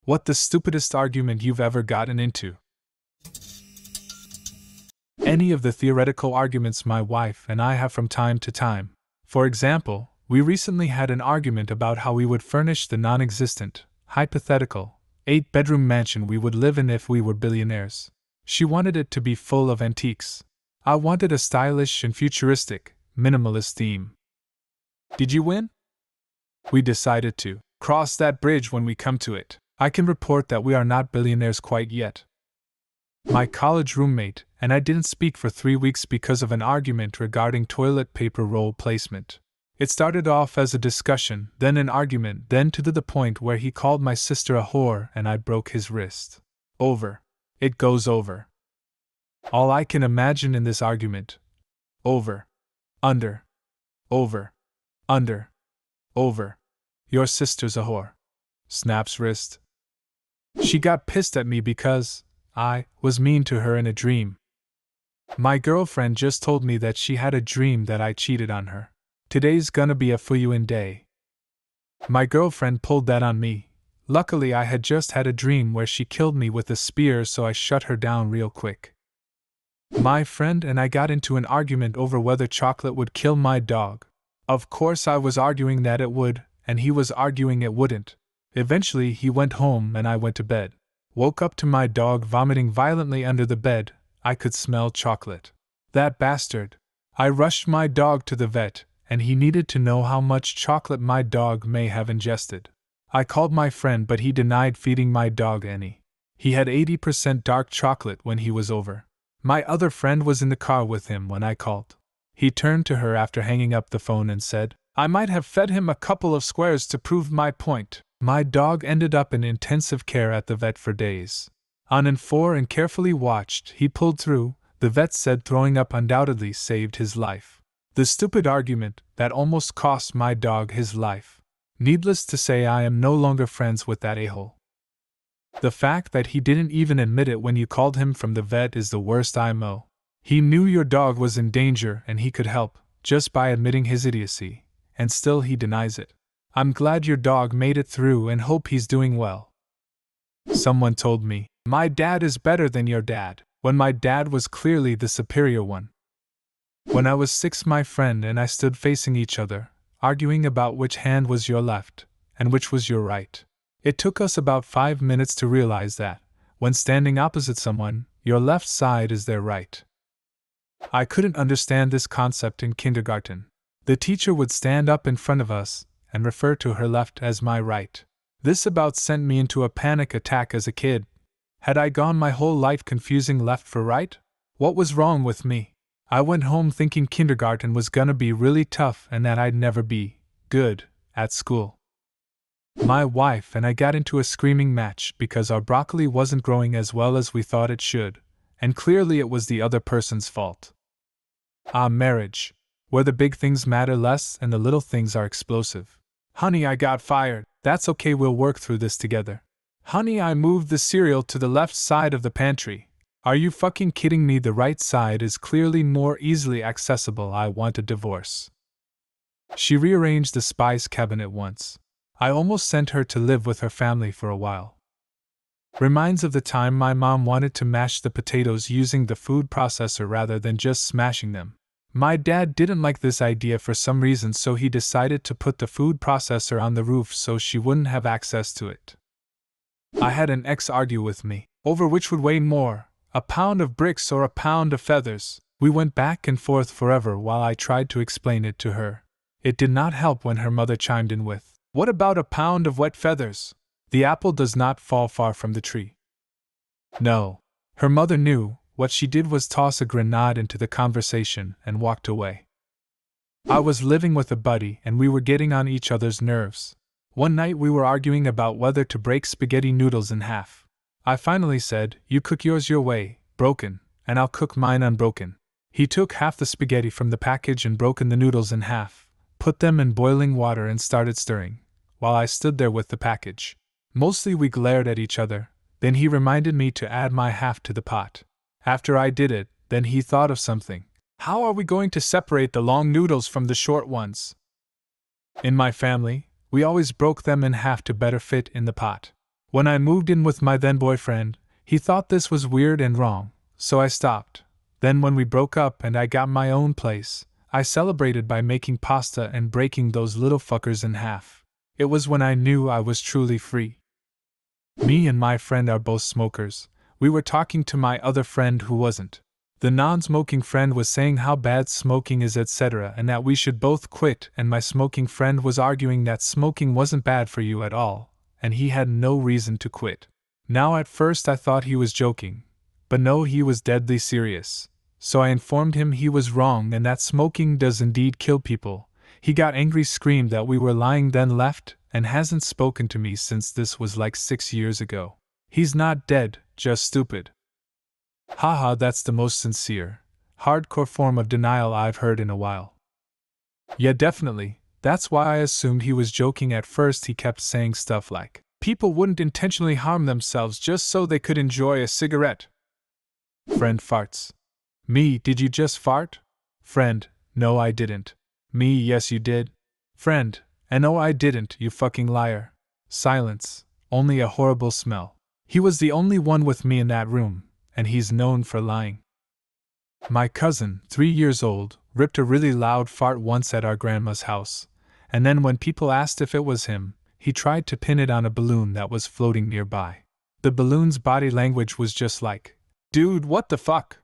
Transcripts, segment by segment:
What the stupidest argument you've ever gotten into? Any of the theoretical arguments my wife and I have from time to time. For example, we recently had an argument about how we would furnish the non-existent, hypothetical, 8-bedroom mansion we would live in if we were billionaires. She wanted it to be full of antiques. I wanted a stylish and futuristic, minimalist theme. Did you win? We decided to cross that bridge when we come to it. I can report that we are not billionaires quite yet. My college roommate and I didn't speak for 3 weeks because of an argument regarding toilet paper roll placement. It started off as a discussion, then an argument, then to the point where he called my sister a whore and I broke his wrist. Over. It goes over. All I can imagine in this argument. Over. Under. Over. Under. Over. Your sister's a whore. Snaps wrist. She got pissed at me because I was mean to her in a dream. My girlfriend just told me that she had a dream that I cheated on her. Today's gonna be a fuyin' day. My girlfriend pulled that on me. Luckily, I had just had a dream where she killed me with a spear, so I shut her down real quick. My friend and I got into an argument over whether chocolate would kill my dog. Of course, I was arguing that it would, and he was arguing it wouldn't. Eventually, he went home and I went to bed. Woke up to my dog vomiting violently under the bed. I could smell chocolate. That bastard. I rushed my dog to the vet, and he needed to know how much chocolate my dog may have ingested. I called my friend, but he denied feeding my dog any. He had 80% dark chocolate when he was over. My other friend was in the car with him when I called. He turned to her after hanging up the phone and said, "I might have fed him a couple of squares to prove my point." My dog ended up in intensive care at the vet for days. On and for and carefully watched, he pulled through. The vet said throwing up undoubtedly saved his life. The stupid argument that almost cost my dog his life. Needless to say, I am no longer friends with that a-hole. The fact that he didn't even admit it when you called him from the vet is the worst IMO. He knew your dog was in danger and he could help, just by admitting his idiocy, and still he denies it. I'm glad your dog made it through and hope he's doing well. Someone told me, my dad is better than your dad, when my dad was clearly the superior one. When I was 6, my friend and I stood facing each other, arguing about which hand was your left, and which was your right. It took us about 5 minutes to realize that, when standing opposite someone, your left side is their right. I couldn't understand this concept in kindergarten. The teacher would stand up in front of us and refer to her left as my right. This about sent me into a panic attack as a kid. Had I gone my whole life confusing left for right? What was wrong with me? I went home thinking kindergarten was gonna be really tough and that I'd never be good at school. My wife and I got into a screaming match because our broccoli wasn't growing as well as we thought it should, and clearly it was the other person's fault. Marriage, where the big things matter less and the little things are explosive. Honey, I got fired. That's okay, we'll work through this together. Honey, I moved the cereal to the left side of the pantry. Are you fucking kidding me? The right side is clearly more easily accessible. I want a divorce. She rearranged the spice cabinet once. I almost sent her to live with her family for a while. Reminds of the time my mom wanted to mash the potatoes using the food processor rather than just smashing them. My dad didn't like this idea for some reason, so he decided to put the food processor on the roof so she wouldn't have access to it. I had an ex argue with me over which would weigh more, a pound of bricks or a pound of feathers. We went back and forth forever while I tried to explain it to her. It did not help when her mother chimed in with, "What about a pound of wet feathers? The apple does not fall far from the tree." No. Her mother knew. What she did was toss a grenade into the conversation and walked away. I was living with a buddy and we were getting on each other's nerves. One night we were arguing about whether to break spaghetti noodles in half. I finally said, "You cook yours your way, broken, and I'll cook mine unbroken." He took half the spaghetti from the package and broken the noodles in half, put them in boiling water and started stirring, while I stood there with the package. Mostly we glared at each other, then he reminded me to add my half to the pot. After I did it, then he thought of something. How are we going to separate the long noodles from the short ones? In my family, we always broke them in half to better fit in the pot. When I moved in with my then boyfriend, he thought this was weird and wrong, so I stopped. Then when we broke up and I got my own place, I celebrated by making pasta and breaking those little fuckers in half. It was when I knew I was truly free. Me and my friend are both smokers. We were talking to my other friend who wasn't. The non-smoking friend was saying how bad smoking is, etc., and that we should both quit, and my smoking friend was arguing that smoking wasn't bad for you at all, and he had no reason to quit. Now at first I thought he was joking, but no, he was deadly serious. So I informed him he was wrong and that smoking does indeed kill people. He got angry, screamed that we were lying, then left, and hasn't spoken to me since. This was like 6 years ago. He's not dead, just stupid. Haha, that's the most sincere, hardcore form of denial I've heard in a while. Yeah, definitely, that's why I assumed he was joking at first. He kept saying stuff like, people wouldn't intentionally harm themselves just so they could enjoy a cigarette. Friend farts. Me, did you just fart? Friend, no I didn't. Me, yes you did. Friend, and no I didn't, you fucking liar. Silence, only a horrible smell. He was the only one with me in that room, and he's known for lying. My cousin, 3 years old, ripped a really loud fart once at our grandma's house, and then when people asked if it was him, he tried to pin it on a balloon that was floating nearby. The balloon's body language was just like, dude, what the fuck?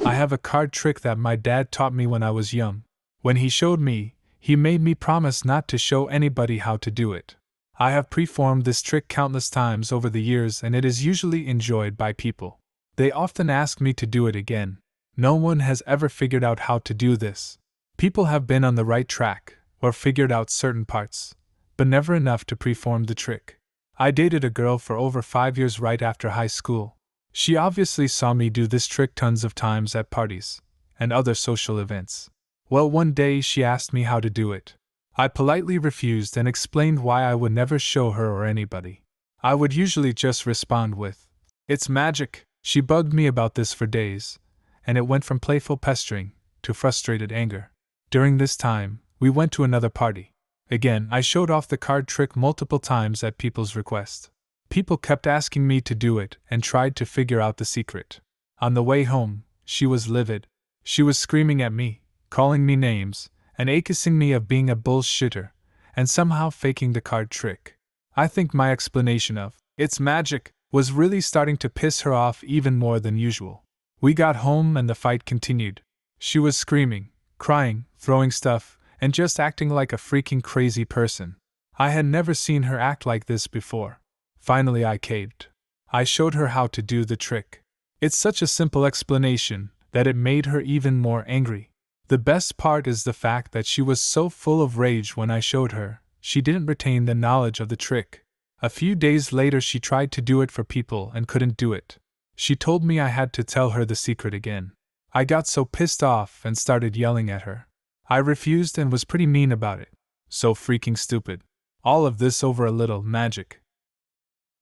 I have a card trick that my dad taught me when I was young. When he showed me, he made me promise not to show anybody how to do it. I have performed this trick countless times over the years and it is usually enjoyed by people. They often ask me to do it again. No one has ever figured out how to do this. People have been on the right track, or figured out certain parts, but never enough to perform the trick. I dated a girl for over 5 years right after high school. She obviously saw me do this trick tons of times at parties and other social events. Well, one day she asked me how to do it. I politely refused and explained why I would never show her or anybody. I would usually just respond with, "It's magic." She bugged me about this for days, and it went from playful pestering to frustrated anger. During this time, we went to another party. Again, I showed off the card trick multiple times at people's request. People kept asking me to do it and tried to figure out the secret. On the way home, she was livid. She was screaming at me, calling me names, and accusing me of being a bullshitter, and somehow faking the card trick. I think my explanation of, "It's magic," was really starting to piss her off even more than usual. We got home and the fight continued. She was screaming, crying, throwing stuff, and just acting like a freaking crazy person. I had never seen her act like this before. Finally I caved. I showed her how to do the trick. It's such a simple explanation that it made her even more angry. The best part is the fact that she was so full of rage when I showed her, she didn't retain the knowledge of the trick. A few days later she tried to do it for people and couldn't do it. She told me I had to tell her the secret again. I got so pissed off and started yelling at her. I refused and was pretty mean about it. So freaking stupid. All of this over a little magic.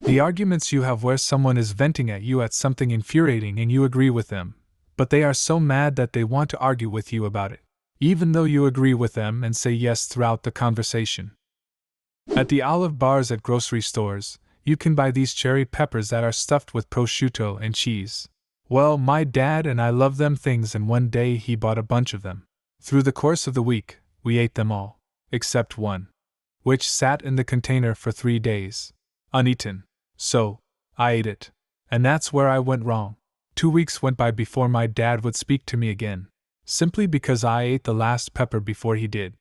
The arguments you have where someone is venting at you at something infuriating and you agree with them, but they are so mad that they want to argue with you about it, even though you agree with them and say yes throughout the conversation. At the olive bars at grocery stores, you can buy these cherry peppers that are stuffed with prosciutto and cheese. Well, my dad and I love them things, and one day he bought a bunch of them. Through the course of the week, we ate them all, except one, which sat in the container for 3 days, uneaten. So, I ate it. And that's where I went wrong. 2 weeks went by before my dad would speak to me again, simply because I ate the last pepper before he did.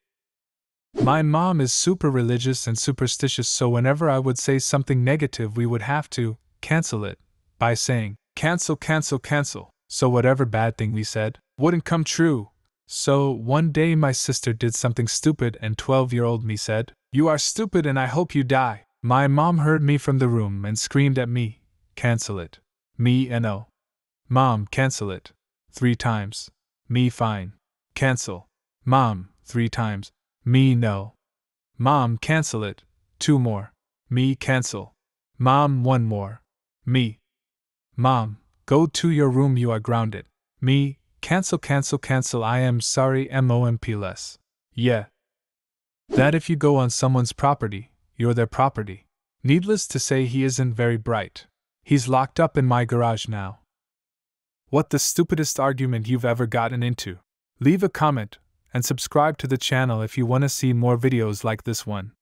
My mom is super religious and superstitious, so whenever I would say something negative we would have to cancel it by saying, "Cancel, cancel, cancel," so whatever bad thing we said wouldn't come true. So, one day my sister did something stupid and 12-year-old me said, "You are stupid and I hope you die." My mom heard me from the room and screamed at me, "Cancel it." Me and oh. Mom, cancel it. 3 times. Me, fine. Cancel. Mom, 3 times. Me, no. Mom, cancel it. 2 more. Me, cancel. Mom, 1 more. Me. Mom, go to your room, you are grounded. Me, cancel, cancel, cancel, I am sorry, MOMP less. Yeah. That if you go on someone's property, you're their property. Needless to say, he isn't very bright. He's locked up in my garage now. What the stupidest argument you've ever gotten into? Leave a comment and subscribe to the channel if you want to see more videos like this one.